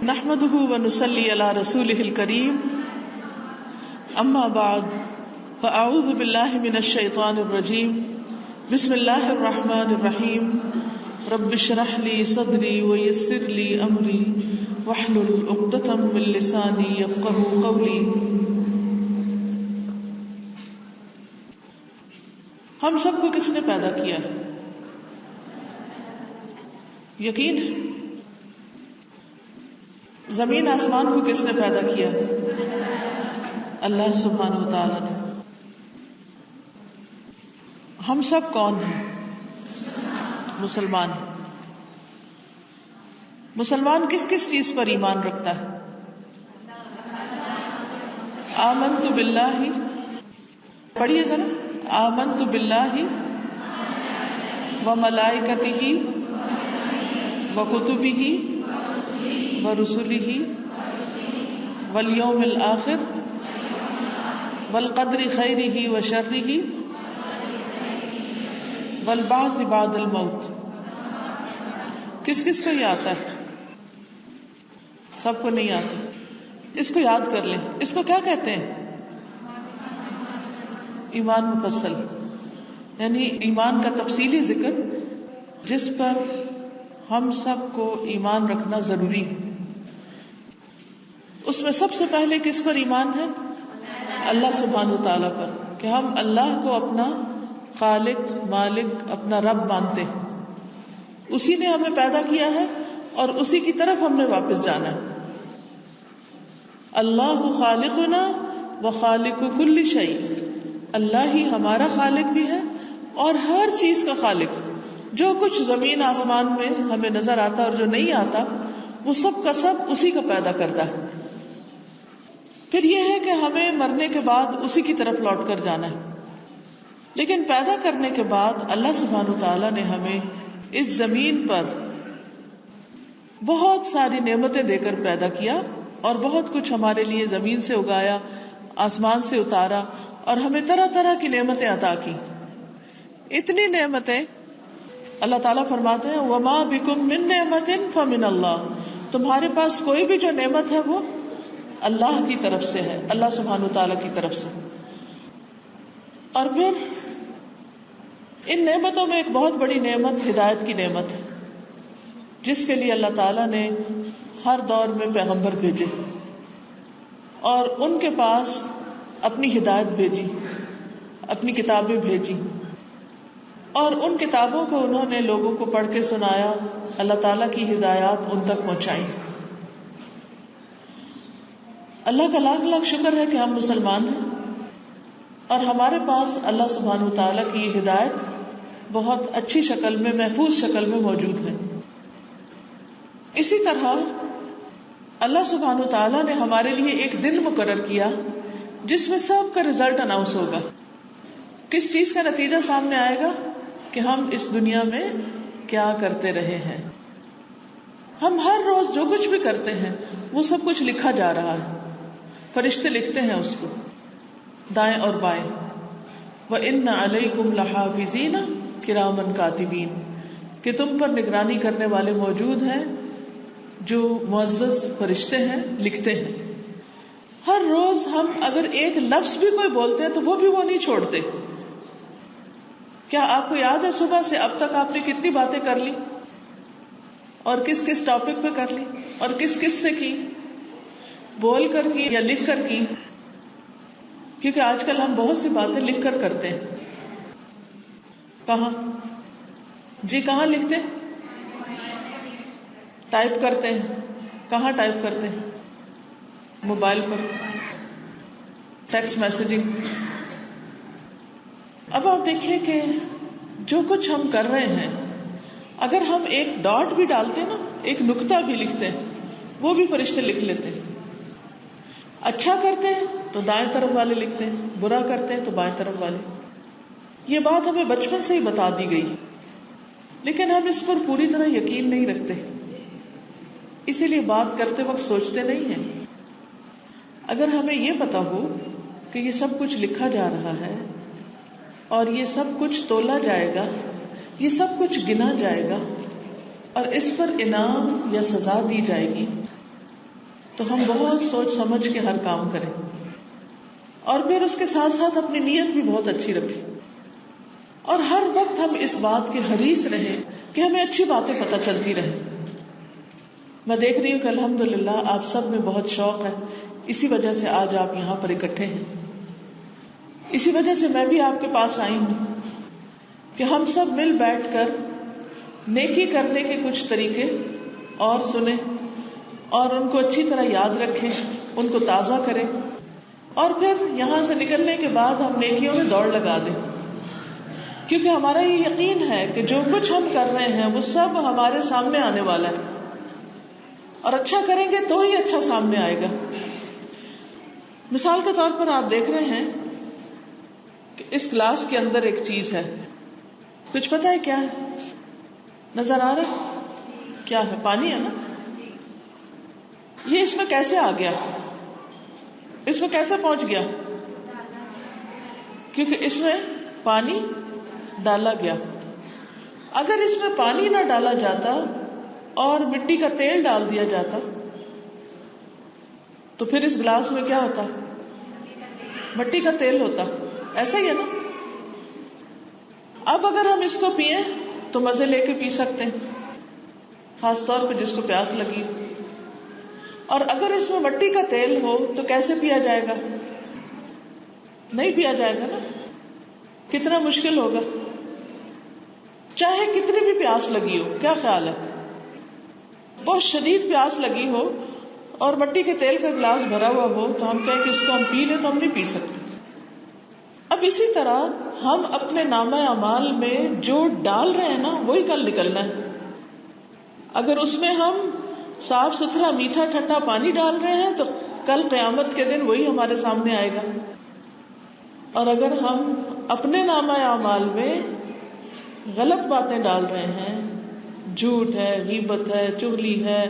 نحمده ونصلي على رسوله الكريم اما بعد فاعوذ بالله من الشيطان الرجيم بسم الله الرحمن الرحيم رب اشرح لي صدري ويسر لي امري واحلل عقدة من لساني يفقهوا قولي. ہم سب کو کس نے پیدا کیا ہے؟ یقین ہے زمین آسمان کو کس نے پیدا کیا؟ اللہ سبحانہ و تعالی نے. ہم سب کون ہیں؟ مسلمان. مسلمان کس کس چیز پر ایمان رکھتا ہے؟ آمنت باللہ، پڑھیے ذرا. آمنت باللہ وملائکتہ وکتبہ ورسلہ والیوم الآخر والقدر خیرہ وشرہ والبعث بعد الموت. کس کس کو یہ آتا ہے؟ سب کو نہیں آتا. اس کو یاد کر لیں. اس کو کیا کہتے ہیں؟ ایمان مفصل، یعنی ایمان کا تفصیلی ذکر جس پر ہم سب کو ایمان رکھنا ضروری ہے. اس میں سب سے پہلے کس پر ایمان ہے؟ اللہ سبحانہ وتعالیٰ پر، کہ ہم اللہ کو اپنا خالق، مالک، اپنا رب مانتے ہیں. اسی نے ہمیں پیدا کیا ہے اور اسی کی طرف ہم نے واپس جانا ہے. اللہ خالقنا وخالق کل شیء، اللہ ہی ہمارا خالق بھی ہے اور ہر چیز کا خالق. جو کچھ زمین آسمان میں ہمیں نظر آتا اور جو نہیں آتا وہ سب کا سب اسی کا پیدا کرتا ہے. پھر یہ ہے کہ ہمیں مرنے کے بعد اسی کی طرف لوٹ کر جانا ہے. لیکن پیدا کرنے کے بعد اللہ سبحانہ تعالیٰ نے ہمیں اس زمین پر بہت ساری نعمتیں دے کر پیدا کیا اور بہت کچھ ہمارے لیے زمین سے اگایا، آسمان سے اتارا اور ہمیں طرح طرح کی نعمتیں عطا کی. اتنی نعمتیں اللہ تعالیٰ فرماتے ہیں وَمَا بِكُم مِّن نِّعْمَةٍ فَمِنَ اللَّهِ، تمہارے پاس کوئی بھی جو نعمت ہے وہ اللہ کی طرف سے ہے، اللہ سبحانہ تعالیٰ کی طرف سے. اور پھر ان نعمتوں میں ایک بہت بڑی نعمت ہدایت کی نعمت ہے، جس کے لیے اللہ تعالیٰ نے ہر دور میں پیغمبر بھیجے اور ان کے پاس اپنی ہدایت بھیجی، اپنی کتابیں بھیجی اور ان کتابوں کو انہوں نے لوگوں کو پڑھ کے سنایا، اللہ تعالیٰ کی ہدایات ان تک پہنچائیں. اللہ کا لاکھ لاکھ شکر ہے کہ ہم مسلمان ہیں اور ہمارے پاس اللہ سبحانہ تعالیٰ کی یہ ہدایت بہت اچھی شکل میں، محفوظ شکل میں موجود ہے. اسی طرح اللہ سبحانہ تعالیٰ نے ہمارے لیے ایک دن مقرر کیا جس میں سب کا رزلٹ اناؤنس ہوگا. کس چیز کا نتیجہ سامنے آئے گا؟ کہ ہم اس دنیا میں کیا کرتے رہے ہیں. ہم ہر روز جو کچھ بھی کرتے ہیں وہ سب کچھ لکھا جا رہا ہے. فرشتے لکھتے ہیں اس کو دائیں اور بائیں. وَإِنَّ عَلَيْكُمْ لَحَافِظِينَ كِرَامًا كَاتِبِينَ، کہ تم پر نگرانی کرنے والے موجود ہیں جو معزز فرشتے ہیں، لکھتے ہیں. ہر روز ہم اگر ایک لفظ بھی کوئی بولتے ہیں تو وہ بھی وہ نہیں چھوڑتے. کیا آپ کو یاد ہے صبح سے اب تک آپ نے کتنی باتیں کر لی اور کس کس ٹاپک پہ کر لی اور کس کس سے کی؟ بول کر کی یا لکھ کر کی؟ کیونکہ آج کل ہم بہت سی باتیں لکھ کر کرتے ہیں. کہاں جی کہاں لکھتے ہیں؟ ٹائپ کرتے ہیں. کہاں ٹائپ کرتے ہیں؟ موبائل پر، ٹیکسٹ میسجنگ. اب آپ دیکھیے کہ جو کچھ ہم کر رہے ہیں اگر ہم ایک ڈاٹ بھی ڈالتے نا، ایک نقطہ بھی لکھتے ہیں، وہ بھی فرشتے لکھ لیتے ہیں. اچھا کرتے ہیں تو دائیں طرف والے لکھتے ہیں، برا کرتے ہیں تو بائیں طرف والے. یہ بات ہمیں بچپن سے ہی بتا دی گئی لیکن ہم اس پر پوری طرح یقین نہیں رکھتے، اسی لیے بات کرتے وقت سوچتے نہیں ہیں. اگر ہمیں یہ پتا ہو کہ یہ سب کچھ لکھا جا رہا ہے اور یہ سب کچھ تولا جائے گا، یہ سب کچھ گنا جائے گا اور اس پر انعام یا سزا دی جائے گی، تو ہم بہت سوچ سمجھ کے ہر کام کریں، اور پھر اس کے ساتھ ساتھ اپنی نیت بھی بہت اچھی رکھیں، اور ہر وقت ہم اس بات کے حریص رہیں کہ ہمیں اچھی باتیں پتہ چلتی رہیں. میں دیکھ رہی ہوں کہ الحمدللہ آپ سب میں بہت شوق ہے، اسی وجہ سے آج آپ یہاں پر اکٹھے ہیں. اسی وجہ سے میں بھی آپ کے پاس آئی ہوں کہ ہم سب مل بیٹھ کر نیکی کرنے کے کچھ طریقے اور سنیں، اور ان کو اچھی طرح یاد رکھیں، ان کو تازہ کریں، اور پھر یہاں سے نکلنے کے بعد ہم نیکیوں میں دوڑ لگا دیں. کیونکہ ہمارا یہ یقین ہے کہ جو کچھ ہم کر رہے ہیں وہ سب ہمارے سامنے آنے والا ہے، اور اچھا کریں گے تو ہی اچھا سامنے آئے گا. مثال کے طور پر آپ دیکھ رہے ہیں کہ اس گلاس کے اندر ایک چیز ہے، کچھ پتہ ہے کیا ہے؟ نظر آ رہا ہے کیا ہے؟ پانی ہے نا. یہ اس میں کیسے آ گیا؟ اس میں کیسے پہنچ گیا؟ کیونکہ اس میں پانی ڈالا گیا. اگر اس میں پانی نہ ڈالا جاتا اور مٹی کا تیل ڈال دیا جاتا تو پھر اس گلاس میں کیا ہوتا؟ مٹی کا تیل ہوتا. ایسا ہی ہے نا. اب اگر ہم اس کو پیئیں تو مزے لے کے پی سکتے ہیں، خاص طور پہ جس کو پیاس لگی. اور اگر اس میں مٹی کا تیل ہو تو کیسے پیا جائے گا؟ نہیں پیا جائے گا نا. کتنا مشکل ہوگا. چاہے کتنی بھی پیاس لگی ہو، کیا خیال ہے؟ بہت شدید پیاس لگی ہو اور مٹی کے تیل کا گلاس بھرا ہوا ہو تو ہم کہیں کہ اس کو ہم پی لیں، تو ہم نہیں پی سکتے. اب اسی طرح ہم اپنے نامہ اعمال میں جو ڈال رہے ہیں نا وہی کل نکلنا ہے. اگر اس میں ہم صاف ستھرا میٹھا ٹھنڈا پانی ڈال رہے ہیں تو کل قیامت کے دن وہی ہمارے سامنے آئے گا. اور اگر ہم اپنے نامہ اعمال میں غلط باتیں ڈال رہے ہیں، جھوٹ ہے، غیبت ہے، چغلی ہے،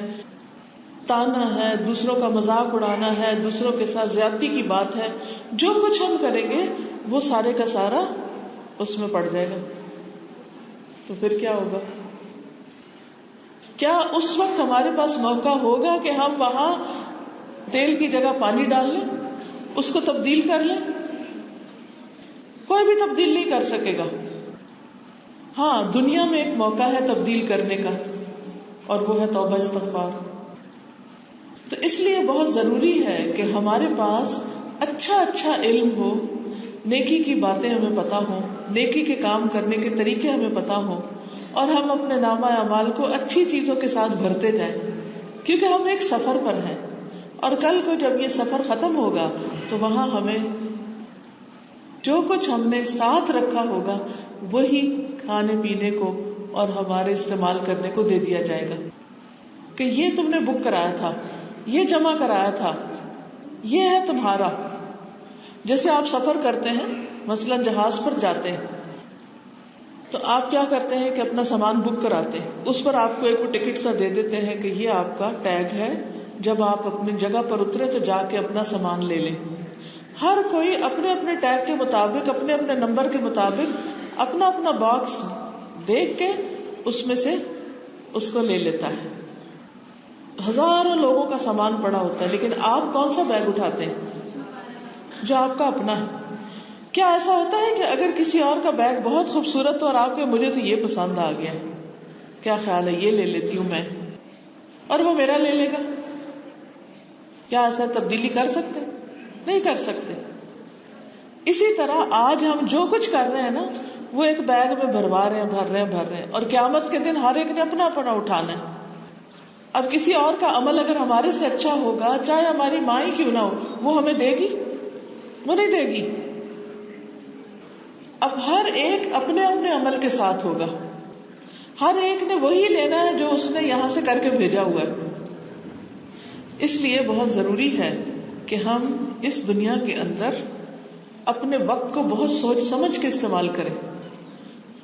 تانا ہے، دوسروں کا مذاق اڑانا ہے، دوسروں کے ساتھ زیادتی کی بات ہے، جو کچھ ہم کریں گے وہ سارے کا سارا اس میں پڑ جائے گا. تو پھر کیا ہوگا؟ کیا اس وقت ہمارے پاس موقع ہوگا کہ ہم وہاں تیل کی جگہ پانی ڈال لیں، اس کو تبدیل کر لیں؟ کوئی بھی تبدیل نہیں کر سکے گا. ہاں، دنیا میں ایک موقع ہے تبدیل کرنے کا، اور وہ ہے توبہ استغفار. تو اس لیے بہت ضروری ہے کہ ہمارے پاس اچھا علم ہو، نیکی کی باتیں ہمیں پتا ہوں، نیکی کے کام کرنے کے طریقے ہمیں پتا ہوں، اور ہم اپنے نامہ اعمال کو اچھی چیزوں کے ساتھ بھرتے جائیں. کیونکہ ہم ایک سفر پر ہیں، اور کل کو جب یہ سفر ختم ہوگا تو وہاں ہمیں جو کچھ ہم نے ساتھ رکھا ہوگا وہی کھانے پینے کو اور ہمارے استعمال کرنے کو دے دیا جائے گا کہ یہ تم نے بک کرایا تھا، یہ جمع کرایا تھا، یہ ہے تمہارا. جیسے آپ سفر کرتے ہیں، مثلا جہاز پر جاتے ہیں تو آپ کیا کرتے ہیں کہ اپنا سامان بک کراتے ہیں، اس پر آپ کو ایک ٹکٹ سا دے دیتے ہیں کہ یہ آپ کا ٹیگ ہے، جب آپ اپنی جگہ پر اترے تو جا کے اپنا سامان لے لیں. ہر کوئی اپنے اپنے ٹیگ کے مطابق، اپنے اپنے نمبر کے مطابق اپنا اپنا باکس دیکھ کے اس میں سے اس کو لے لیتا ہے. ہزاروں لوگوں کا سامان پڑا ہوتا ہے، لیکن آپ کون سا بیگ اٹھاتے ہیں؟ جو آپ کا اپنا ہے. کیا ایسا ہوتا ہے کہ اگر کسی اور کا بیگ بہت خوبصورت ہو اور آپ کے مجھے تو یہ پسند آ گیا، کیا خیال ہے یہ لے لیتی ہوں میں، اور وہ میرا لے لے گا؟ کیا ایسا تبدیلی کر سکتے؟ نہیں کر سکتے. اسی طرح آج ہم جو کچھ کر رہے ہیں نا وہ ایک بیگ میں بھر رہے ہیں، اور قیامت کے دن ہر ایک نے اپنا اپنا اٹھانا ہے. اب کسی اور کا عمل اگر ہمارے سے اچھا ہوگا، چاہے ہماری ماں ہی کیوں نہ ہو، وہ ہمیں دے گی؟ وہ نہیں دے گی. اب ہر ایک اپنے اپنے عمل کے ساتھ ہوگا، ہر ایک نے وہی لینا ہے جو اس نے یہاں سے کر کے بھیجا ہوا ہے. اس لیے بہت ضروری ہے کہ ہم اس دنیا کے اندر اپنے وقت کو بہت سوچ سمجھ کے استعمال کریں،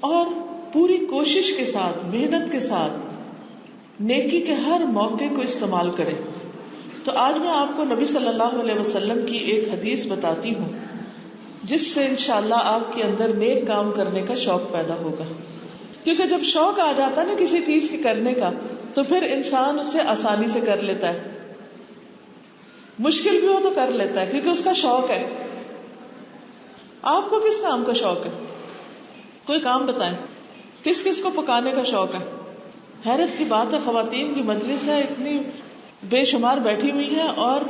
اور پوری کوشش کے ساتھ، محنت کے ساتھ نیکی کے ہر موقع کو استعمال کریں. تو آج میں آپ کو نبی صلی اللہ علیہ وسلم کی ایک حدیث بتاتی ہوں جس سے انشاءاللہ آپ کے اندر نیک کام کرنے کا شوق پیدا ہوگا. کیونکہ جب شوق آ جاتا ہے نا کسی چیز کے کرنے کا تو پھر انسان اسے آسانی سے کر لیتا ہے. مشکل بھی ہو تو کر لیتا ہے کیونکہ اس کا شوق ہے. آپ کو کس کام کا شوق ہے؟ کوئی کام بتائیں. کس کس کو پکانے کا شوق ہے؟ حیرت کی بات ہے، خواتین کی مجلس ہے، اتنی بے شمار بیٹھی ہوئی ہیں اور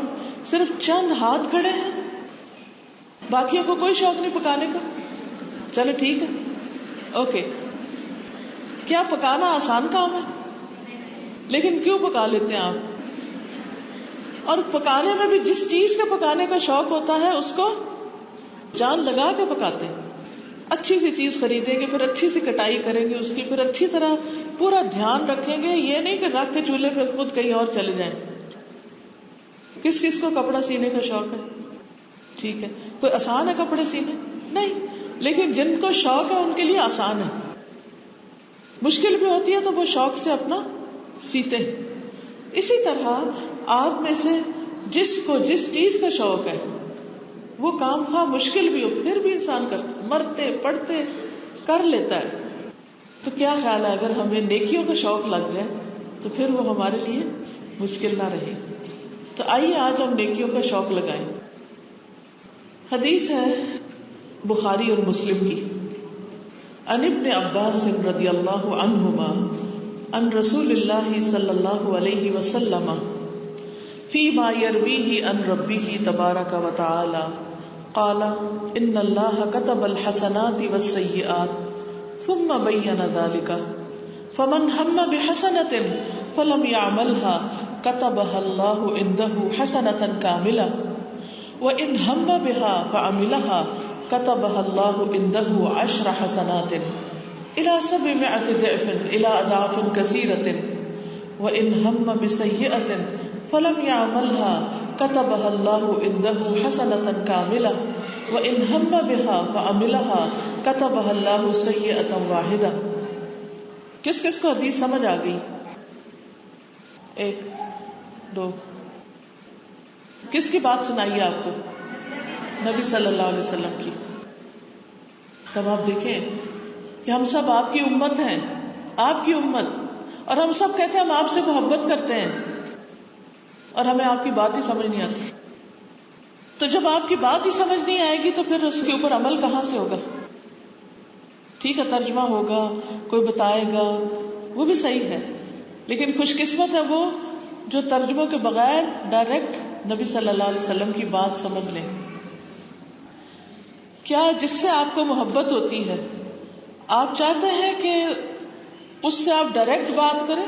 صرف چند ہاتھ کھڑے ہیں، باقیوں کو کوئی شوق نہیں پکانے کا. چلو ٹھیک ہے، اوکے. کیا پکانا آسان کام ہے؟ لیکن کیوں پکا لیتے ہیں آپ؟ اور پکانے میں بھی جس چیز کے پکانے کا شوق ہوتا ہے اس کو جان لگا کے پکاتے ہیں. اچھی سی چیز خریدیں گے، پھر اچھی سی کٹائی کریں گے اس کی، پھر اچھی طرح پورا دھیان رکھیں گے. یہ نہیں کہ رکھ کے چولہے پہ خود کہیں اور چلے جائیں. کس کس کو کپڑا سینے کا شوق ہے؟ ٹھیک ہے. کوئی آسان ہے کپڑے سینے؟ نہیں. لیکن جن کو شوق ہے ان کے لیے آسان ہے. مشکل بھی ہوتی ہے تو وہ شوق سے اپنا سیتے ہیں. اسی طرح آپ میں سے جس کو جس چیز کا شوق ہے وہ کام خواہ مشکل بھی ہو پھر بھی انسان کرتا، مرتے پڑتے کر لیتا ہے. تو کیا خیال ہے اگر ہمیں نیکیوں کا شوق لگ جائے تو پھر وہ ہمارے لیے مشکل نہ رہے. تو آئیے آج ہم نیکیوں کا شوق لگائیں. حدیث ہے بخاری اور مسلم کی. عن ابن عباس رضی اللہ عنہما عن رسول اللہ صلی اللہ علیہ وسلم فيما يرويه عن ربه تبارك وتعالى قال ان الله كتب الحسنات والسيئات ثم بين ذلك فمن هم بحسنة فلم يعملها كتبها الله عنده حسنة كاملة وإن هم بها فعملها كتبها الله عنده 10 حسنات إلى 700 ضعف إلى أضعاف كثيرة وإن هم بسيئة فلم يعملها كتبها الله عنده حسنة كاملة وإن هم بها فعملها كتبها الله سيئة واحدة. کس کس کو حدیث سمجھ آ گئی؟ ایک دو. کس کی بات سنائیے آپ کو؟ نبی صلی اللہ علیہ وسلم کی. تب آپ دیکھیں کہ ہم سب آپ کی امت ہیں، آپ کی امت، اور ہم سب کہتے ہیں ہم آپ سے محبت کرتے ہیں اور ہمیں آپ کی بات ہی سمجھ نہیں آتی. تو جب آپ کی بات ہی سمجھ نہیں آئے گی تو پھر اس کے اوپر عمل کہاں سے ہوگا؟ ٹھیک ہے ترجمہ ہوگا، کوئی بتائے گا، وہ بھی صحیح ہے، لیکن خوش قسمت ہے وہ جو ترجموں کے بغیر ڈائریکٹ نبی صلی اللہ علیہ وسلم کی بات سمجھ لیں. کیا جس سے آپ کو محبت ہوتی ہے آپ چاہتے ہیں کہ اس سے آپ ڈائریکٹ بات کریں،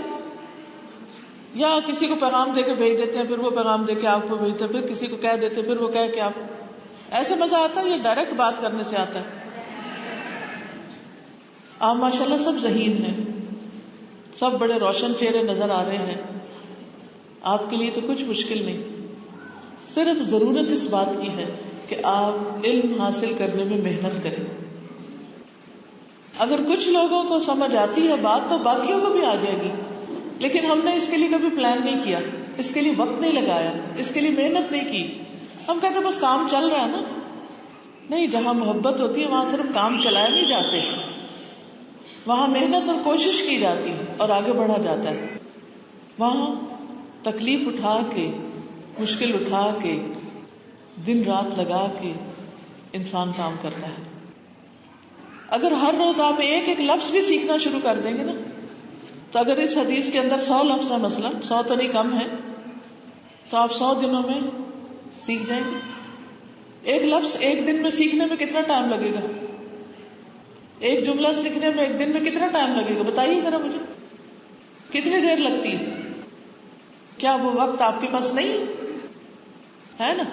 یا کسی کو پیغام دے کے بھیج دیتے ہیں پھر وہ پیغام دے کے آپ کو بھیجتے ہیں، پھر کسی کو کہہ دیتے ہیں پھر وہ کہہ کے آپ؟ ایسے مزہ آتا ہے یا ڈائریکٹ بات کرنے سے آتا ہے؟ آپ ماشاءاللہ سب ذہین ہیں، سب بڑے روشن چہرے نظر آ رہے ہیں، آپ کے لیے تو کچھ مشکل نہیں. صرف ضرورت اس بات کی ہے کہ آپ علم حاصل کرنے میں محنت کریں. اگر کچھ لوگوں کو سمجھ آتی ہے بات تو باقیوں کو بھی آ جائے گی، لیکن ہم نے اس کے لیے کبھی پلان نہیں کیا، اس کے لیے وقت نہیں لگایا، اس کے لیے محنت نہیں کی. ہم کہتے بس کام چل رہا ہے نا. نہیں، جہاں محبت ہوتی ہے وہاں صرف کام چلائے نہیں جاتے، وہاں محنت اور کوشش کی جاتی ہے اور آگے بڑھا جاتا ہے. وہاں تکلیف اٹھا کے، مشکل اٹھا کے، دن رات لگا کے انسان کام کرتا ہے. اگر ہر روز آپ ایک ایک لفظ بھی سیکھنا شروع کر دیں گے نا، تو اگر اس حدیث کے اندر 100 لفظ ہے، مثلا 100 تو نہیں کم ہے، تو آپ 100 دنوں میں سیکھ جائیں گے. ایک لفظ ایک دن میں سیکھنے میں کتنا ٹائم لگے گا؟ ایک جملہ سیکھنے میں ایک دن میں کتنا ٹائم لگے گا؟ بتائیے ذرا مجھے، کتنی دیر لگتی ہے؟ کیا وہ وقت آپ کے پاس نہیں ہے نا؟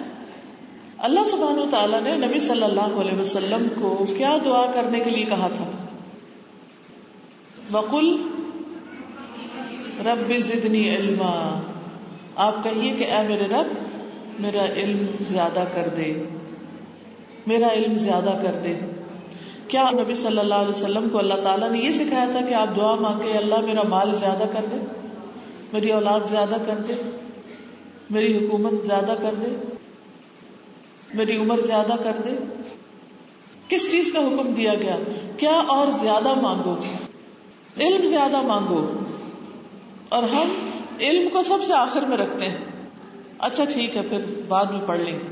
اللہ سبحانہ وتعالیٰ نے نبی صلی اللہ علیہ وسلم کو کیا دعا کرنے کے لیے کہا تھا؟ وَقُلْ رَبِّ زِدْنِي عِلْمًا. آپ کہیے کہ اے میرے رب میرا علم زیادہ کر دے، میرا علم زیادہ کر دے. کیا نبی صلی اللہ علیہ وسلم کو اللہ تعالیٰ نے یہ سکھایا تھا کہ آپ دعا مانگے اللہ میرا مال زیادہ کر دے، میری اولاد زیادہ کر دے، میری حکومت زیادہ کر دے، میری عمر زیادہ کر دے؟ کس چیز کا حکم دیا گیا؟ کیا اور زیادہ مانگو، علم زیادہ مانگو. اور ہم علم کو سب سے آخر میں رکھتے ہیں. اچھا ٹھیک ہے پھر بعد میں پڑھ لیں گے.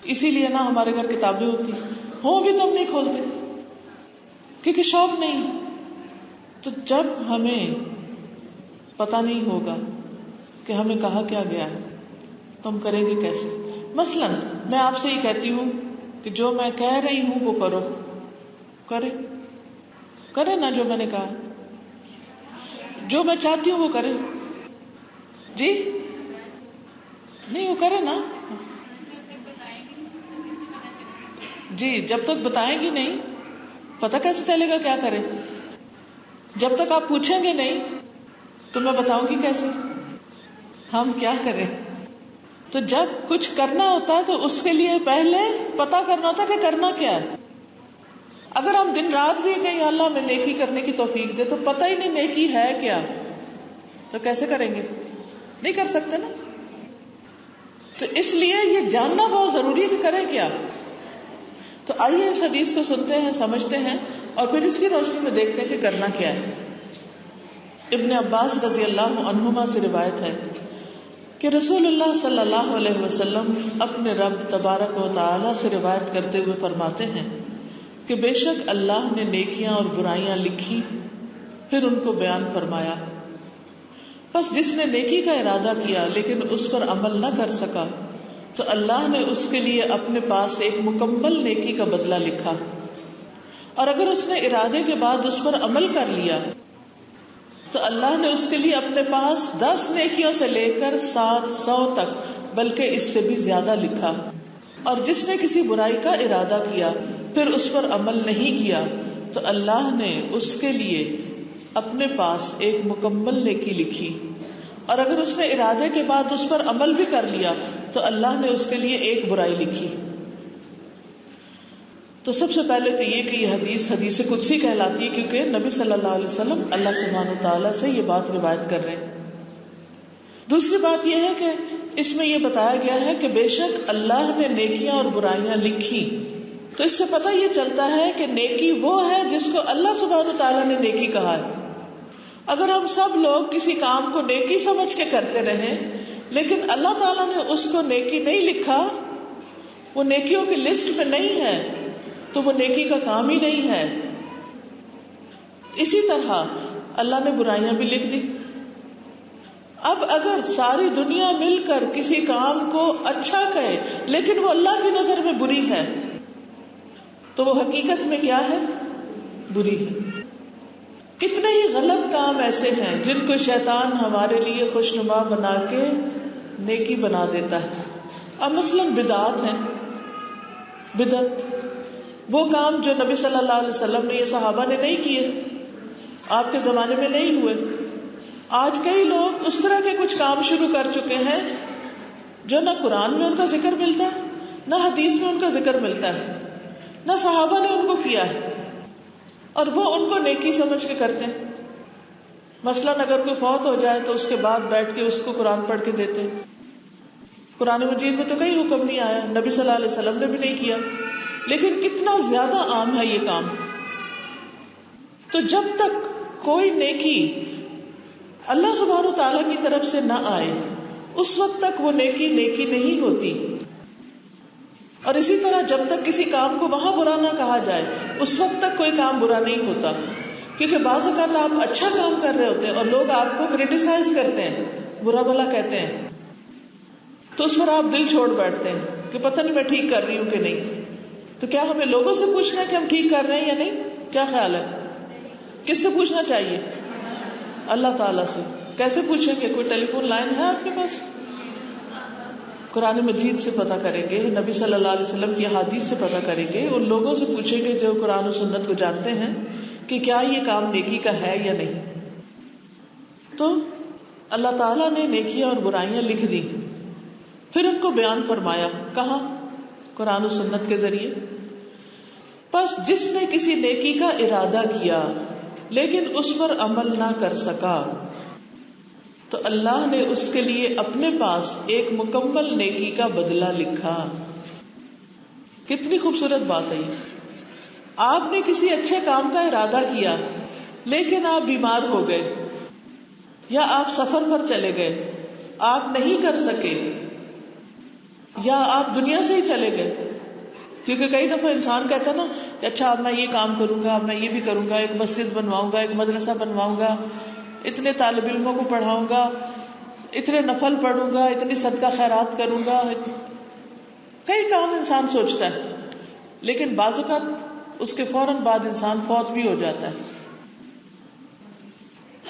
اسی لیے نا ہمارے گھر کتابیں ہوتی ہوں بھی تو ہم نہیں کھولتے کیونکہ شوق نہیں. تو جب ہمیں پتہ نہیں ہوگا کہ ہمیں کہا کیا گیا ہے تو ہم کریں گے کیسے؟ مثلاً میں آپ سے یہ کہتی ہوں کہ جو میں کہہ رہی ہوں وہ کرو، کرے نا جو میں نے کہا، جو میں چاہتی ہوں وہ کرے. جی نہیں وہ کرے نا. جی جب تک بتائیں گی نہیں پتہ کیسے چلے گا کیا کرے؟ جب تک آپ پوچھیں گے نہیں تو میں بتاؤں گی کیسے ہم کیا کریں. تو جب کچھ کرنا ہوتا ہے تو اس کے لیے پہلے پتا کرنا ہوتا ہے کہ کرنا کیا ہے. اگر ہم دن رات بھی کہیں اللہ ہمیں نیکی کرنے کی توفیق دے تو پتہ ہی نہیں نیکی ہے کیا تو کیسے کریں گے؟ نہیں کر سکتے نا. تو اس لیے یہ جاننا بہت ضروری ہے کہ کریں کیا. تو آئیے اس حدیث کو سنتے ہیں، سمجھتے ہیں اور پھر اس کی روشنی میں دیکھتے ہیں کہ کرنا کیا ہے. ابن عباس رضی اللہ عنہما سے روایت ہے کہ رسول اللہ صلی اللہ علیہ وسلم اپنے رب تبارک و تعالی سے روایت کرتے ہوئے فرماتے ہیں کہ بے شک اللہ نے نیکیاں اور برائیاں لکھی پھر ان کو بیان فرمایا. بس جس نے نیکی کا ارادہ کیا لیکن اس پر عمل نہ کر سکا تو اللہ نے اس کے لیے اپنے پاس ایک مکمل نیکی کا بدلہ لکھا، اور اگر اس نے ارادے کے بعد اس پر عمل کر لیا تو اللہ نے اس کے لیے اپنے پاس 10 نیکیوں سے لے کر 700 تک بلکہ اس سے بھی زیادہ لکھا. اور جس نے کسی برائی کا ارادہ کیا پھر اس پر عمل نہیں کیا تو اللہ نے اس کے لیے اپنے پاس ایک مکمل نیکی لکھی، اور اگر اس نے ارادے کے بعد اس پر عمل بھی کر لیا تو اللہ نے اس کے لیے ایک برائی لکھی. تو سب سے پہلے تو یہ کہ یہ حدیث قدسی کہلاتی ہے کیونکہ نبی صلی اللہ علیہ وسلم اللہ سبحانہ وتعالیٰ سے یہ بات روایت کر رہے ہیں. دوسری بات یہ ہے کہ اس میں یہ بتایا گیا ہے کہ بے شک اللہ نے نیکیاں اور برائیاں لکھی. تو اس سے پتہ یہ چلتا ہے کہ نیکی وہ ہے جس کو اللہ سبحانہ وتعالیٰ نے نیکی کہا ہے. اگر ہم سب لوگ کسی کام کو نیکی سمجھ کے کرتے رہیں لیکن اللہ تعالیٰ نے اس کو نیکی نہیں لکھا، وہ نیکیوں کی لسٹ میں نہیں ہے تو وہ نیکی کا کام ہی نہیں ہے. اسی طرح اللہ نے برائیاں بھی لکھ دی. اب اگر ساری دنیا مل کر کسی کام کو اچھا کہے لیکن وہ اللہ کی نظر میں بری ہے تو وہ حقیقت میں کیا ہے؟ بری ہے. کتنے ہی غلط کام ایسے ہیں جن کو شیطان ہمارے لیے خوشنما بنا کے نیکی بنا دیتا ہے. اب مثلاً بدعات ہیں. بدعت وہ کام جو نبی صلی اللہ علیہ وسلم نے، یہ صحابہ نے نہیں کیے، آپ کے زمانے میں نہیں ہوئے. آج کئی لوگ اس طرح کے کچھ کام شروع کر چکے ہیں جو نہ قرآن میں ان کا ذکر ملتا ہے، نہ حدیث میں ان کا ذکر ملتا ہے، نہ صحابہ نے ان کو کیا ہے، اور وہ ان کو نیکی سمجھ کے کرتے ہیں. مثلاً اگر کوئی فوت ہو جائے تو اس کے بعد بیٹھ کے اس کو قرآن پڑھ کے دیتے. قرآن مجید میں تو کہیں حکم نہیں آیا، نبی صلی اللہ علیہ وسلم نے بھی نہیں کیا، لیکن کتنا زیادہ عام ہے یہ کام. تو جب تک کوئی نیکی اللہ سبحانہ و تعالیٰ کی طرف سے نہ آئے اس وقت تک وہ نیکی نہیں ہوتی. اور اسی طرح جب تک کسی کام کو وہاں برا نہ کہا جائے اس وقت تک کوئی کام برا نہیں ہوتا. کیونکہ بعض اوقات آپ اچھا کام کر رہے ہوتے ہیں اور لوگ آپ کو کریٹیسائز کرتے ہیں، برا بھلا کہتے ہیں، تو اس پر آپ دل چھوڑ بیٹھتے ہیں کہ پتہ نہیں میں ٹھیک کر رہی ہوں کہ نہیں. تو کیا ہمیں لوگوں سے پوچھنا ہے کہ ہم ٹھیک کر رہے ہیں یا نہیں؟ کیا خیال ہے؟ کس سے پوچھنا چاہیے؟ اللہ تعالیٰ سے. کیسے پوچھیں گے؟ کوئی ٹیلی فون لائن ہے آپ کے پاس؟ قرآن مجید سے پتہ کریں گے، نبی صلی اللہ علیہ وسلم کی احادیث سے پتہ کریں گے، ان لوگوں سے پوچھیں گے جو قرآن و سنت کو جانتے ہیں کہ کیا یہ کام نیکی کا ہے یا نہیں. تو اللہ تعالیٰ نے نیکیاں اور برائیاں لکھ دی، پھر ان کو بیان فرمایا. کہاں؟ قرآن و سنت کے ذریعے. پس جس نے کسی نیکی کا ارادہ کیا لیکن اس پر عمل نہ کر سکا تو اللہ نے اس کے لیے اپنے پاس ایک مکمل نیکی کا بدلہ لکھا. کتنی خوبصورت بات ہے یہ. آپ نے کسی اچھے کام کا ارادہ کیا لیکن آپ بیمار ہو گئے یا آپ سفر پر چلے گئے آپ نہیں کر سکے یا آپ دنیا سے ہی چلے گئے. کیونکہ کئی دفعہ انسان کہتا ہے نا کہ اچھا اب میں یہ کام کروں گا, اب میں یہ بھی کروں گا, ایک مسجد بنواؤں گا, ایک مدرسہ بنواؤں گا, اتنے طالب علموں کو پڑھاؤں گا, اتنے نفل پڑھوں گا, اتنی صدقہ خیرات کروں گا. کئی کام انسان سوچتا ہے, لیکن بعض اوقات اس کے فوراً بعد انسان فوت بھی ہو جاتا ہے.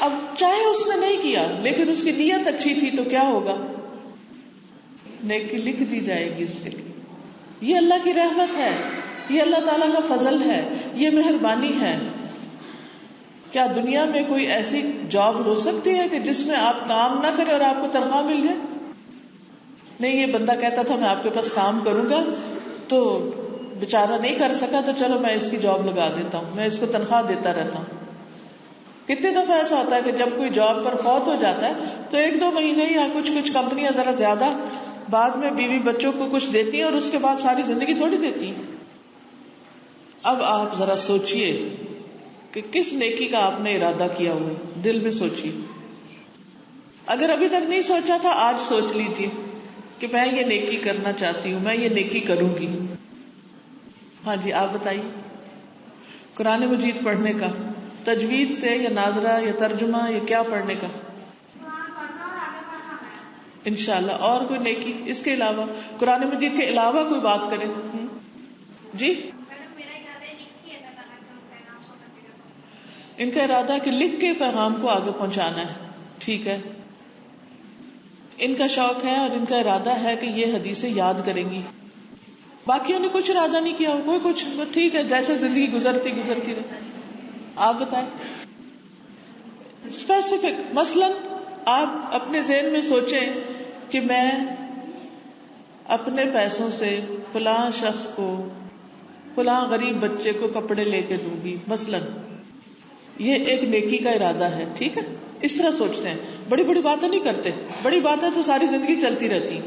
اب چاہے اس نے نہیں کیا لیکن اس کی نیت اچھی تھی تو کیا ہوگا؟ نیکی لکھ دی جائے گی اس کے لیے. یہ اللہ کی رحمت ہے, یہ اللہ تعالیٰ کا فضل ہے, یہ مہربانی ہے. کیا دنیا میں کوئی ایسی جاب ہو سکتی ہے کہ جس میں آپ کام نہ کریں اور آپ کو تنخواہ مل جائے؟ نہیں, یہ بندہ کہتا تھا میں آپ کے پاس کام کروں گا تو بیچارہ نہیں کر سکا تو چلو میں اس کی جاب لگا دیتا ہوں, میں اس کو تنخواہ دیتا رہتا ہوں. کتنے دفعہ ایسا ہوتا ہے کہ جب کوئی جاب پر فوت ہو جاتا ہے تو 1-2 مہینے یا کچھ کمپنیاں ذرا زیادہ بعد میں بیوی بچوں کو کچھ دیتی ہیں اور اس کے بعد ساری زندگی تھوڑی دیتی ہیں. اب آپ ذرا سوچئے کہ کس نیکی کا آپ نے ارادہ کیا ہوا ہے, دل میں سوچئے. اگر ابھی تک نہیں سوچا تھا آج سوچ لیجئے کہ میں یہ نیکی کرنا چاہتی ہوں, میں یہ نیکی کروں گی. ہاں جی, آپ بتائیے. قرآن مجید پڑھنے کا, تجوید سے یا ناظرہ یا ترجمہ یا کیا پڑھنے کا؟ انشاءاللہ. اور کوئی نیکی اس کے علاوہ, قرآن مجید کے علاوہ کوئی بات کریں؟ جی, ان کا ارادہ کہ لکھ کے پیغام کو آگے پہنچانا ہے. ٹھیک ہے, ان کا شوق ہے اور ان کا ارادہ ہے کہ یہ حدیثیں یاد کریں گی. باقیوں نے کچھ ارادہ نہیں کیا, کوئی کچھ, ٹھیک ہے, جیسے زندگی گزرتی رہے. آپ بتائیں اسپیسیفک. مثلاً آپ اپنے ذہن میں سوچیں کہ میں اپنے پیسوں سے فلاں شخص کو, فلاں غریب بچے کو کپڑے لے کے دوں گی مثلاً. یہ ایک نیکی کا ارادہ ہے. ٹھیک ہے, اس طرح سوچتے ہیں. بڑی بڑی باتیں نہیں کرتے, بڑی باتیں تو ساری زندگی چلتی رہتی.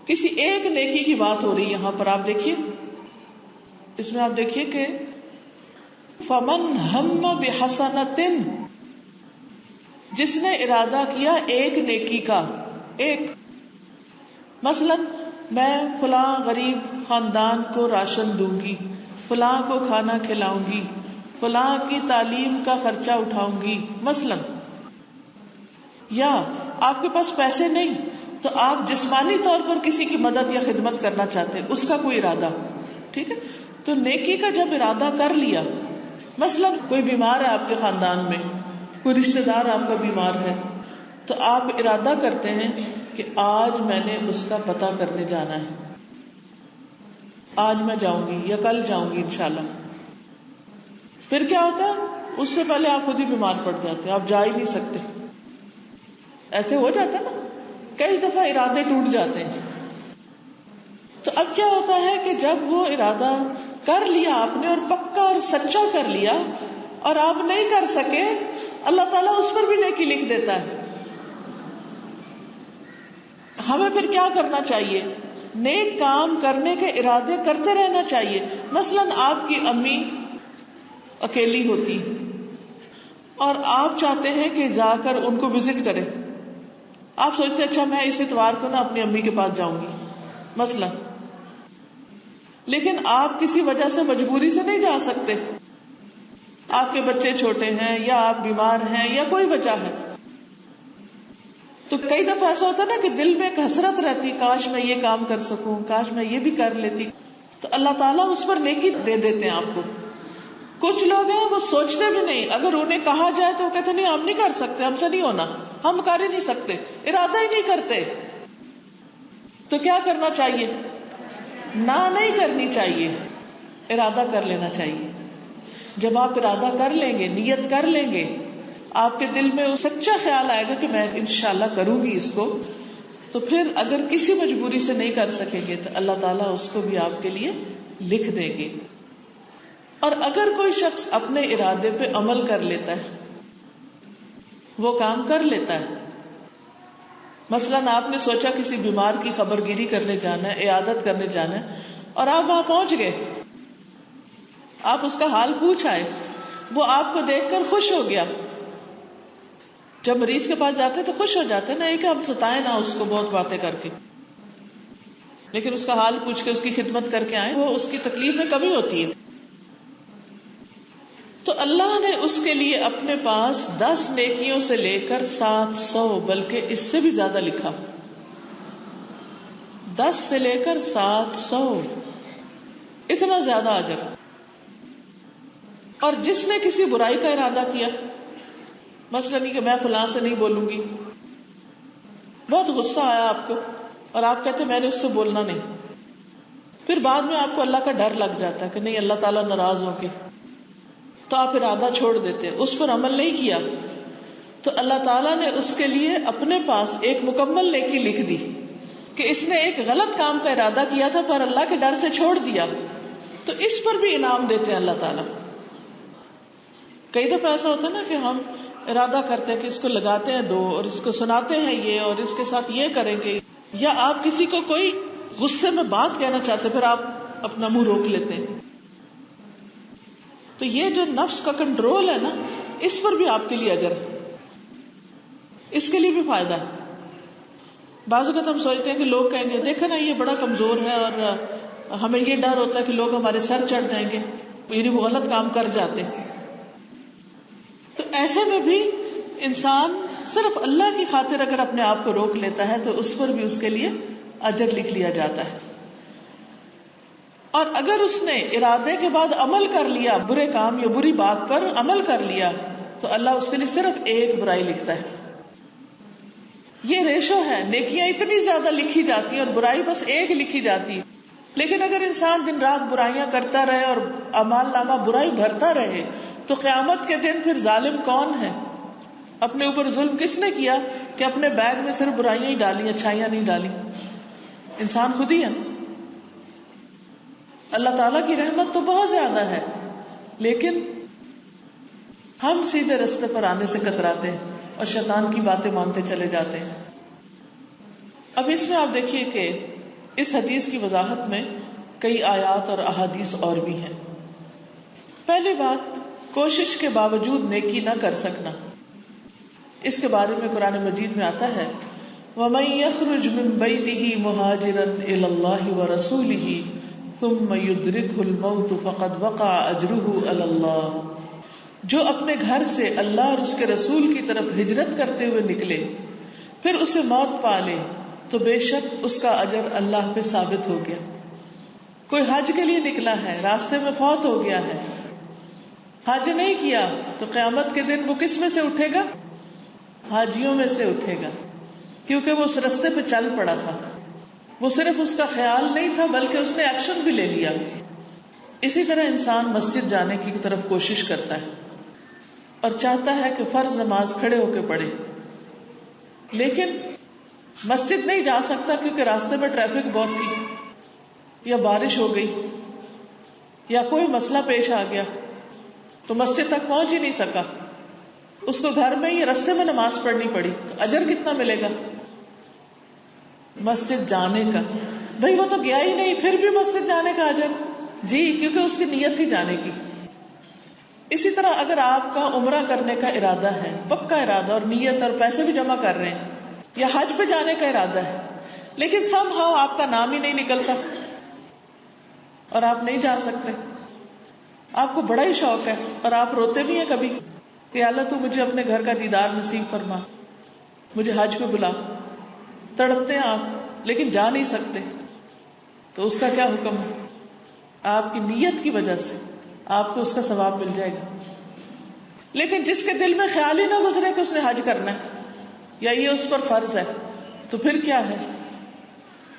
کسی ایک نیکی کی بات ہو رہی یہاں پر. آپ دیکھیے, اس میں آپ دیکھیے کہ فمن ہم بحسنۃ, جس نے ارادہ کیا ایک نیکی کا, ایک. مثلا میں فلاں غریب خاندان کو راشن دوں گی, فلاں کو کھانا کھلاؤں گی, فلاں کی تعلیم کا خرچہ اٹھاؤں گی مثلا. یا آپ کے پاس پیسے نہیں تو آپ جسمانی طور پر کسی کی مدد یا خدمت کرنا چاہتے, اس کا کوئی ارادہ. ٹھیک ہے, تو نیکی کا جب ارادہ کر لیا, مثلا کوئی بیمار ہے آپ کے خاندان میں, کوئی رشتہ دار آپ کا بیمار ہے, تو آپ ارادہ کرتے ہیں کہ آج میں نے اس کا پتہ کرنے جانا ہے, آج میں جاؤں گی یا کل جاؤں گی انشاءاللہ. پھر کیا ہوتا ہے, اس سے پہلے آپ خود ہی بیمار پڑ جاتے ہیں, آپ جا ہی نہیں سکتے. ایسے ہو جاتا ہے نا, کئی دفعہ ارادے ٹوٹ جاتے ہیں. تو اب کیا ہوتا ہے کہ جب وہ ارادہ کر لیا آپ نے اور پکا اور سچا کر لیا اور آپ نہیں کر سکے, اللہ تعالیٰ اس پر بھی نیکی لکھ دیتا ہے. ہمیں پھر کیا کرنا چاہیے؟ نیک کام کرنے کے ارادے کرتے رہنا چاہیے. مثلاً آپ کی امی اکیلی ہوتی اور آپ چاہتے ہیں کہ جا کر ان کو وزٹ کریں. آپ سوچتے اچھا میں اس اتوار کو نا اپنی امی کے پاس جاؤں گی مثلا, لیکن آپ کسی وجہ سے مجبوری سے نہیں جا سکتے, آپ کے بچے چھوٹے ہیں یا آپ بیمار ہیں یا کوئی وجہ ہے. تو کئی دفعہ ایسا ہوتا ہے نا کہ دل میں ایک حسرت رہتی, کاش میں یہ کام کر سکوں, کاش میں یہ بھی کر لیتی. تو اللہ تعالیٰ اس پر نیکی دے دیتے ہیں آپ کو. کچھ لوگ ہیں وہ سوچتے بھی نہیں, اگر انہیں کہا جائے تو وہ کہتے نہیں ہم نہیں کر سکتے, ہم سے نہیں ہونا, ہم کر ہی نہیں سکتے, ارادہ ہی نہیں کرتے. تو کیا کرنا چاہیے؟ نہ نہیں کرنی چاہیے, ارادہ کر لینا چاہیے. جب آپ ارادہ کر لیں گے, نیت کر لیں گے, آپ کے دل میں سچا خیال آئے گا کہ میں انشاءاللہ کروں گی اس کو, تو پھر اگر کسی مجبوری سے نہیں کر سکیں گے تو اللہ تعالیٰ اس کو بھی آپ کے لیے لکھ دیں گے. اور اگر کوئی شخص اپنے ارادے پہ عمل کر لیتا ہے, وہ کام کر لیتا ہے, مثلاً آپ نے سوچا کسی بیمار کی خبر گیری کرنے جانا ہے, عیادت کرنے جانا ہے, اور آپ وہاں پہنچ گئے, آپ اس کا حال پوچھ آئے, وہ آپ کو دیکھ کر خوش ہو گیا, جب مریض کے پاس جاتے ہیں تو خوش ہو جاتے ہیں نا، یہ کہ ہم ستائیں نہ اس کو بہت باتیں کر کے، لیکن اس کا حال پوچھ کے اس کی خدمت کر کے آئیں، وہ اس کی تکلیف میں کمی ہوتی ہے. تو اللہ نے اس کے لیے اپنے پاس 10 نیکیوں سے لے کر 700 بلکہ اس سے بھی زیادہ لکھا. 10 سے لے کر 700، اتنا زیادہ اجر. اور جس نے کسی برائی کا ارادہ کیا، مثلا نہیں کہ میں فلاں سے نہیں بولوں گی، بہت غصہ آیا آپ کو اور آپ کہتے میں نے اس سے بولنا نہیں، پھر بعد میں آپ کو اللہ کا ڈر لگ جاتا ہے کہ نہیں اللہ تعالیٰ ناراض ہوں گے، تو آپ ارادہ چھوڑ دیتے، اس پر عمل نہیں کیا، تو اللہ تعالیٰ نے اس کے لیے اپنے پاس ایک مکمل نیکی لکھ دی کہ اس نے ایک غلط کام کا ارادہ کیا تھا پر اللہ کے ڈر سے چھوڑ دیا، تو اس پر بھی انعام دیتے ہیں اللہ تعالیٰ. کئی دفعہ ایسا ہوتا ہے نا کہ ہم ارادہ کرتے ہیں کہ اس کو لگاتے ہیں دو اور اس کو سناتے ہیں یہ اور اس کے ساتھ یہ کریں گے، یا آپ کسی کو کوئی غصے میں بات کہنا چاہتے پھر آپ اپنا منہ روک لیتے ہیں. تو یہ جو نفس کا کنٹرول ہے نا، اس پر بھی آپ کے لیے اجر ہے، اس کے لیے بھی فائدہ ہے. بعض اوقات ہم سوچتے ہیں کہ لوگ کہیں گے دیکھا نا یہ بڑا کمزور ہے، اور ہمیں یہ ڈر ہوتا ہے کہ لوگ ہمارے سر چڑھ جائیں گے، یعنی وہ غلط کام کر جاتے. تو ایسے میں بھی انسان صرف اللہ کی خاطر اگر اپنے آپ کو روک لیتا ہے تو اس پر بھی اس کے لیے اجر لکھ لیا جاتا ہے. اور اگر اس نے ارادے کے بعد عمل کر لیا، برے کام یا بری بات پر عمل کر لیا، تو اللہ اس کے لیے صرف ایک برائی لکھتا ہے. یہ ریشو ہے، نیکیاں اتنی زیادہ لکھی جاتی ہیں اور برائی بس ایک لکھی جاتی. لیکن اگر انسان دن رات برائیاں کرتا رہے اور اعمال نامہ برائی بھرتا رہے تو قیامت کے دن پھر ظالم کون ہے؟ اپنے اوپر ظلم کس نے کیا کہ اپنے بیگ میں صرف برائیاں ہی ڈالی، اچھائیاں نہیں ڈالی؟ انسان خود ہی ہے. اللہ تعالیٰ کی رحمت تو بہت زیادہ ہے، لیکن ہم سیدھے رستے پر آنے سے کتراتے ہیں اور شیطان کی باتیں مانتے چلے جاتے ہیں. اب اس میں آپ دیکھیے کہ اس حدیث کی وضاحت میں کئی آیات اور احادیث اور بھی ہیں. پہلی بات، کوشش کے باوجود نیکی نہ کر سکنا. اس کے بارے میں قرآن مجید میں آتا ہے وَمَن يَخْرُجْ مِن بَيْتِهِ مُهَاجِرًا إِلَى اللَّهِ وَرَسُولِهِ ثُمَّ يُدْرِكْهُ الْمَوْتُ فَقَدْ وَقَعَ أَجْرُهُ عَلَى اللَّهِ. جو اپنے گھر سے اللہ اور اس کے رسول کی طرف ہجرت کرتے ہوئے نکلے پھر اسے موت پا لے تو بے شک اس کا اجر اللہ پہ ثابت ہو گیا. کوئی حج کے لیے نکلا ہے، راستے میں فوت ہو گیا ہے، حج نہیں کیا، تو قیامت کے دن وہ کس میں سے اٹھے گا؟ حاجیوں میں سے اٹھے گا، کیونکہ وہ اس رستے پہ چل پڑا تھا. وہ صرف اس کا خیال نہیں تھا بلکہ اس نے ایکشن بھی لے لیا. اسی طرح انسان مسجد جانے کی طرف کوشش کرتا ہے اور چاہتا ہے کہ فرض نماز کھڑے ہو کے پڑھے، لیکن مسجد نہیں جا سکتا کیونکہ راستے میں ٹریفک بہت تھی، یا بارش ہو گئی، یا کوئی مسئلہ پیش آ گیا تو مسجد تک پہنچ ہی نہیں سکا. اس کو گھر میں ہی رستے میں نماز پڑھنی پڑی، تو اجر کتنا ملے گا مسجد جانے کا؟ بھئی وہ تو گیا ہی نہیں، پھر بھی مسجد جانے کا اجر؟ جی، کیونکہ اس کی نیت ہی جانے کی. اسی طرح اگر آپ کا عمرہ کرنے کا ارادہ ہے، پکا ارادہ اور نیت اور پیسے بھی جمع کر رہے ہیں، یا حج پہ جانے کا ارادہ ہے، لیکن سم ہاؤ آپ کا نام ہی نہیں نکلتا اور آپ نہیں جا سکتے، آپ کو بڑا ہی شوق ہے اور آپ روتے بھی ہیں کبھی کہ اللہ تو مجھے اپنے گھر کا دیدار نصیب فرما، مجھے حج پہ بلا. تڑپتے ہیں آپ لیکن جا نہیں سکتے، تو اس کا کیا حکم ہے؟ آپ کی نیت کی وجہ سے آپ کو اس کا ثواب مل جائے گا. لیکن جس کے دل میں خیال ہی نہ گزرے کہ اس نے حج کرنا ہے یا یہ اس پر فرض ہے، تو پھر کیا ہے؟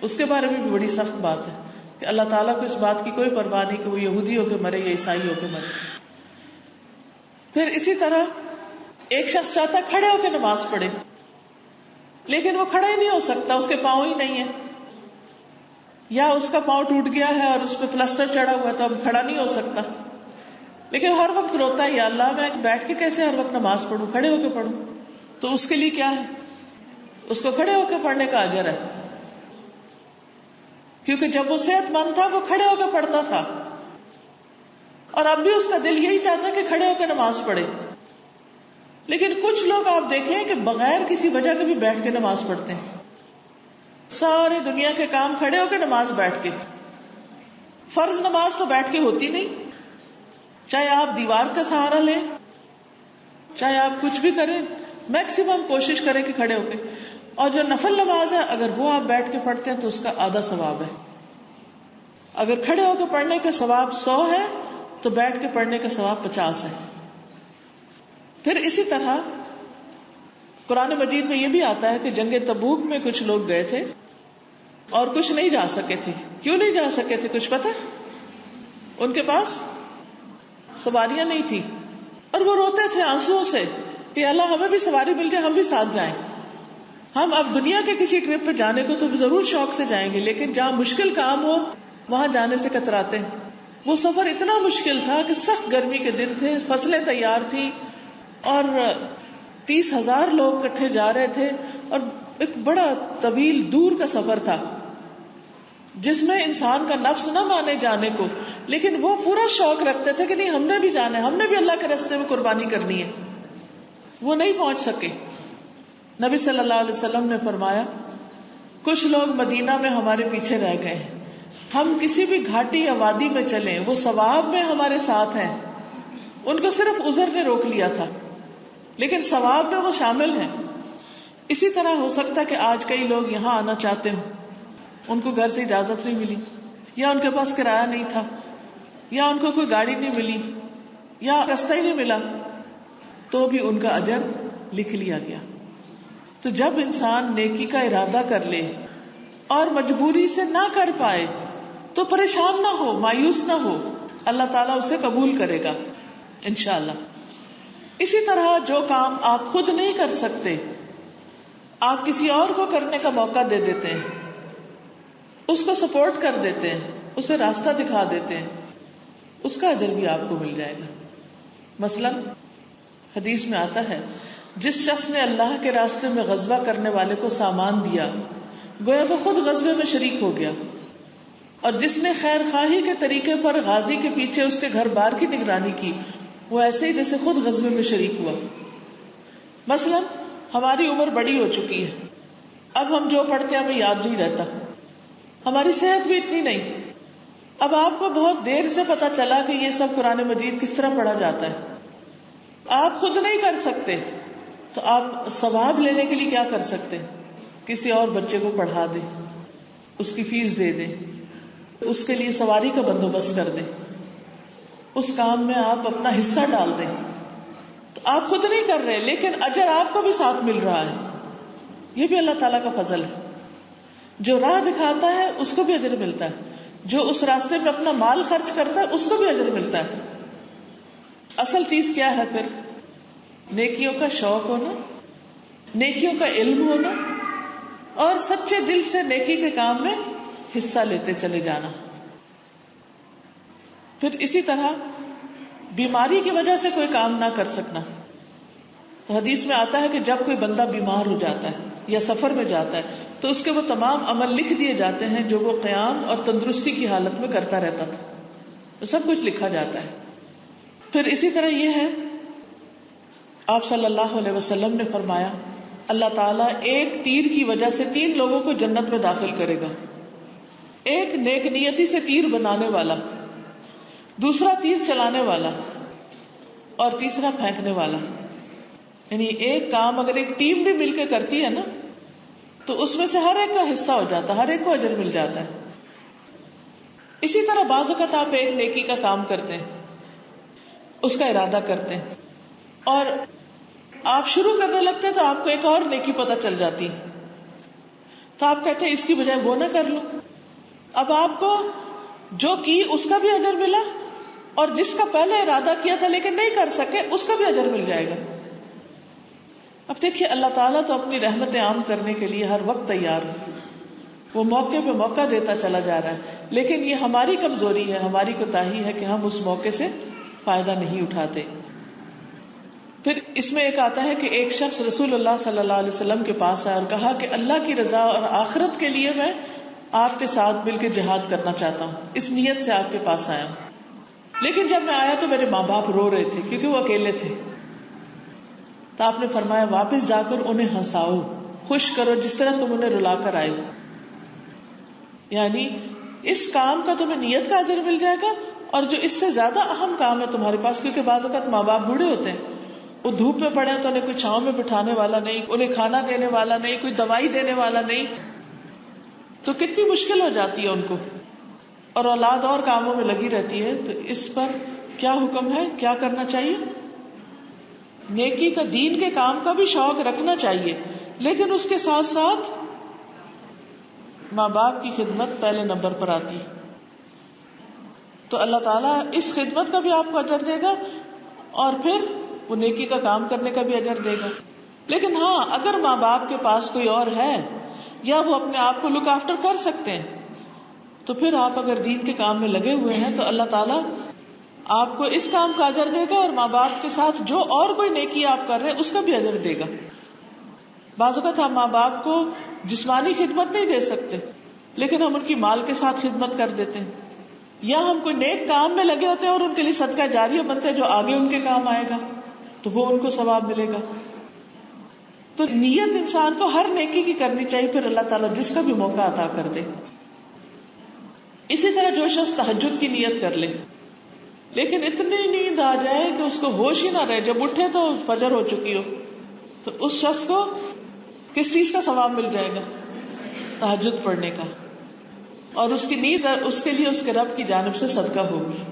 اس کے بارے میں بھی بڑی سخت بات ہے کہ اللہ تعالیٰ کو اس بات کی کوئی پرواہ نہیں کہ وہ یہودی ہو کے مرے یا عیسائی ہو کے مرے. پھر اسی طرح ایک شخص چاہتا کھڑے ہو کے نماز پڑھے، لیکن وہ کھڑا ہی نہیں ہو سکتا، اس کے پاؤں ہی نہیں ہے، یا اس کا پاؤں ٹوٹ گیا ہے اور اس پہ پلسٹر چڑھا ہوا ہے تو اب کھڑا نہیں ہو سکتا، لیکن ہر وقت روتا ہے یا اللہ میں بیٹھ کے کیسے ہر وقت نماز پڑھوں، کھڑے ہو کے پڑھوں. تو اس کے لیے کیا ہے؟ اس کو کھڑے ہو کے پڑھنے کا اجر ہے، کیونکہ جب وہ صحت مند تھا وہ کھڑے ہو کے پڑھتا تھا، اور اب بھی اس کا دل یہی چاہتا ہے کہ کھڑے ہو کے نماز پڑھے. لیکن کچھ لوگ آپ دیکھیں کہ بغیر کسی وجہ کے بھی بیٹھ کے نماز پڑھتے ہیں. ساری دنیا کے کام کھڑے ہو کے نماز بیٹھ کے. فرض نماز تو بیٹھ کے ہوتی نہیں، چاہے آپ دیوار کا سہارا لیں، چاہے آپ کچھ بھی کریں، میکسیمم کوشش کریں کہ کھڑے ہو کے. اور جو نفل نماز ہے اگر وہ آپ بیٹھ کے پڑھتے ہیں تو اس کا آدھا ثواب ہے. اگر کھڑے ہو کے پڑھنے کا ثواب 100 ہے تو بیٹھ کے پڑھنے کا ثواب 50 ہے. پھر اسی طرح قرآن مجید میں یہ بھی آتا ہے کہ جنگ تبوک میں کچھ لوگ گئے تھے اور کچھ نہیں جا سکے تھے. کیوں نہیں جا سکے تھے کچھ پتہ؟ ان کے پاس سواریاں نہیں تھی اور وہ روتے تھے آنسوؤں سے کہ اللہ ہمیں بھی سواری مل جائے، ہم بھی ساتھ جائیں. ہم اب دنیا کے کسی ٹرپ پہ جانے کو تو ضرور شوق سے جائیں گے، لیکن جہاں مشکل کام ہو وہاں جانے سے کتراتے ہیں. وہ سفر اتنا مشکل تھا کہ سخت گرمی کے دن تھے، فصلیں تیار تھی اور 30,000 لوگ کٹھے جا رہے تھے اور ایک بڑا طویل دور کا سفر تھا جس میں انسان کا نفس نہ مانے جانے کو، لیکن وہ پورا شوق رکھتے تھے کہ نہیں ہم نے بھی جانا ہے، ہم نے بھی اللہ کے راستے میں قربانی کرنی ہے. وہ نہیں پہنچ سکے. نبی صلی اللہ علیہ وسلم نے فرمایا کچھ لوگ مدینہ میں ہمارے پیچھے رہ گئے ہیں، ہم کسی بھی گھاٹی یا وادی میں چلیں وہ ثواب میں ہمارے ساتھ ہیں. ان کو صرف عذر نے روک لیا تھا لیکن ثواب میں وہ شامل ہیں. اسی طرح ہو سکتا ہے کہ آج کئی لوگ یہاں آنا چاہتے ہوں، ان کو گھر سے اجازت نہیں ملی، یا ان کے پاس کرایہ نہیں تھا، یا ان کو کوئی گاڑی نہیں ملی، یا راستہ ہی نہیں ملا، تو بھی ان کا اجر لکھ لیا گیا. تو جب انسان نیکی کا ارادہ کر لے اور مجبوری سے نہ کر پائے تو پریشان نہ ہو، مایوس نہ ہو، اللہ تعالیٰ اسے قبول کرے گا انشاءاللہ. اسی طرح جو کام آپ خود نہیں کر سکتے آپ کسی اور کو کرنے کا موقع دے دیتے ہیں، اس کو سپورٹ کر دیتے ہیں، اسے راستہ دکھا دیتے ہیں، اس کا اجر بھی آپ کو مل جائے گا. مثلا حدیث میں آتا ہے جس شخص نے اللہ کے راستے میں غزوہ کرنے والے کو سامان دیا گویا وہ خود غزوے میں شریک ہو گیا، اور جس نے خیر خواہی کے طریقے پر غازی کے پیچھے اس کے گھر بار کی نگرانی کی وہ ایسے ہی جیسے خود غزوے میں شریک ہوا. مثلا ہماری عمر بڑی ہو چکی ہے، اب ہم جو پڑھتے ہیں ہمیں یاد نہیں رہتا، ہماری صحت بھی اتنی نہیں. اب آپ کو بہت دیر سے پتا چلا کہ یہ سب قرآن مجید کس طرح پڑھا جاتا ہے، آپ خود نہیں کر سکتے تو آپ ثواب لینے کے لیے کیا کر سکتے ہیں؟ کسی اور بچے کو پڑھا دیں، اس کی فیس دے دیں، اس کے لیے سواری کا بندوبست کر دیں، اس کام میں آپ اپنا حصہ ڈال دیں. تو آپ خود نہیں کر رہے لیکن اجر آپ کو بھی ساتھ مل رہا ہے. یہ بھی اللہ تعالیٰ کا فضل ہے. جو راہ دکھاتا ہے اس کو بھی اجر ملتا ہے، جو اس راستے میں اپنا مال خرچ کرتا ہے اس کو بھی اجر ملتا ہے. اصل چیز کیا ہے پھر؟ نیکیوں کا شوق ہونا، نیکیوں کا علم ہونا اور سچے دل سے نیکی کے کام میں حصہ لیتے چلے جانا. پھر اسی طرح بیماری کی وجہ سے کوئی کام نہ کر سکنا. تو حدیث میں آتا ہے کہ جب کوئی بندہ بیمار ہو جاتا ہے یا سفر میں جاتا ہے تو اس کے وہ تمام عمل لکھ دیے جاتے ہیں جو وہ قیام اور تندرستی کی حالت میں کرتا رہتا تھا، تو سب کچھ لکھا جاتا ہے. پھر اسی طرح یہ ہے آپ صلی اللہ علیہ وسلم نے فرمایا اللہ تعالیٰ ایک تیر کی وجہ سے 3 لوگوں کو جنت میں داخل کرے گا. ایک نیک نیتی سے تیر بنانے والا، دوسرا تیر چلانے والا اور تیسرا پھینکنے والا. یعنی ایک کام اگر ایک ٹیم بھی مل کے کرتی ہے نا تو اس میں سے ہر ایک کا حصہ ہو جاتا ہے، ہر ایک کو اجر مل جاتا ہے. اسی طرح بعض اوقات آپ ایک نیکی کا کام کرتے ہیں، اس کا ارادہ کرتے ہیں اور آپ شروع کرنے لگتے ہیں تو آپ کو ایک اور نیکی پتہ چل جاتی ہے تو آپ کہتے ہیں اس کی بجائے وہ نہ کر لوں. اب آپ کو جو کی اس کا بھی اجر ملا اور جس کا پہلے ارادہ کیا تھا لیکن نہیں کر سکے اس کا بھی اجر مل جائے گا. اب دیکھیے اللہ تعالیٰ تو اپنی رحمت عام کرنے کے لیے ہر وقت تیار ہے، وہ موقع پہ موقع دیتا چلا جا رہا ہے، لیکن یہ ہماری کمزوری ہے، ہماری کوتاہی ہے کہ ہم اس موقع سے فائدہ نہیں اٹھاتے. پھر اس میں ایک آتا ہے کہ ایک شخص رسول اللہ صلی اللہ علیہ وسلم کے پاس آیا اور کہا کہ اللہ کی رضا اور آخرت کے لیے میں آپ کے ساتھ مل کے جہاد کرنا چاہتا ہوں، اس نیت سے آپ کے پاس آیا ہوں، لیکن جب میں آیا تو میرے ماں باپ رو رہے تھے کیونکہ وہ اکیلے تھے. تو آپ نے فرمایا واپس جا کر انہیں ہنساؤ، خوش کرو جس طرح تم انہیں رلا کر آئے. یعنی اس کام کا تمہیں نیت کا اجر مل جائے گا، اور جو اس سے زیادہ اہم کام ہے تمہارے پاس، کیونکہ بعض اوقات ماں باپ بوڑھے ہوتے ہیں، وہ دھوپ میں پڑے تو انہیں کوئی چھاؤں میں بٹھانے والا نہیں، انہیں کھانا دینے والا نہیں، کوئی دوائی دینے والا نہیں، تو کتنی مشکل ہو جاتی ہے ان کو، اور اولاد اور کاموں میں لگی رہتی ہے. تو اس پر کیا حکم ہے، کیا کرنا چاہیے؟ نیکی کا، دین کے کام کا بھی شوق رکھنا چاہیے، لیکن اس کے ساتھ ساتھ ماں باپ کی خدمت پہلے نمبر پر آتی ہے. تو اللہ تعالیٰ اس خدمت کا بھی آپ کو اجر دے گا، اور پھر وہ نیکی کا کام کرنے کا بھی اجر دے گا. لیکن ہاں، اگر ماں باپ کے پاس کوئی اور ہے یا وہ اپنے آپ کو لک آفٹر کر سکتے ہیں، تو پھر آپ اگر دین کے کام میں لگے ہوئے ہیں تو اللہ تعالیٰ آپ کو اس کام کا اجر دے گا، اور ماں باپ کے ساتھ جو اور کوئی نیکی آپ کر رہے ہیں اس کا بھی اجر دے گا. بعض اوقات ہم ماں باپ کو جسمانی خدمت نہیں دے سکتے، لیکن ہم ان کی مال کے ساتھ خدمت کر دیتے ہیں، یا ہم کوئی نیک کام میں لگے ہوتے ہیں اور ان کے لیے صدقہ جاریہ بنتے ہیں جو آگے ان کے کام آئے گا، تو وہ ان کو ثواب ملے گا. تو نیت انسان کو ہر نیکی کی کرنی چاہیے، پھر اللہ تعالیٰ جس کا بھی موقع عطا کر دے. اسی طرح جو شخص تہجد کی نیت کر لے، لیکن اتنی نیند آ جائے کہ اس کو ہوش ہی نہ رہے، جب اٹھے تو فجر ہو چکی ہو، تو اس شخص کو کس چیز کا ثواب مل جائے گا؟ تہجد پڑھنے کا، اور اس کی نیند اس کے لیے اس کے رب کی جانب سے صدقہ ہوگی.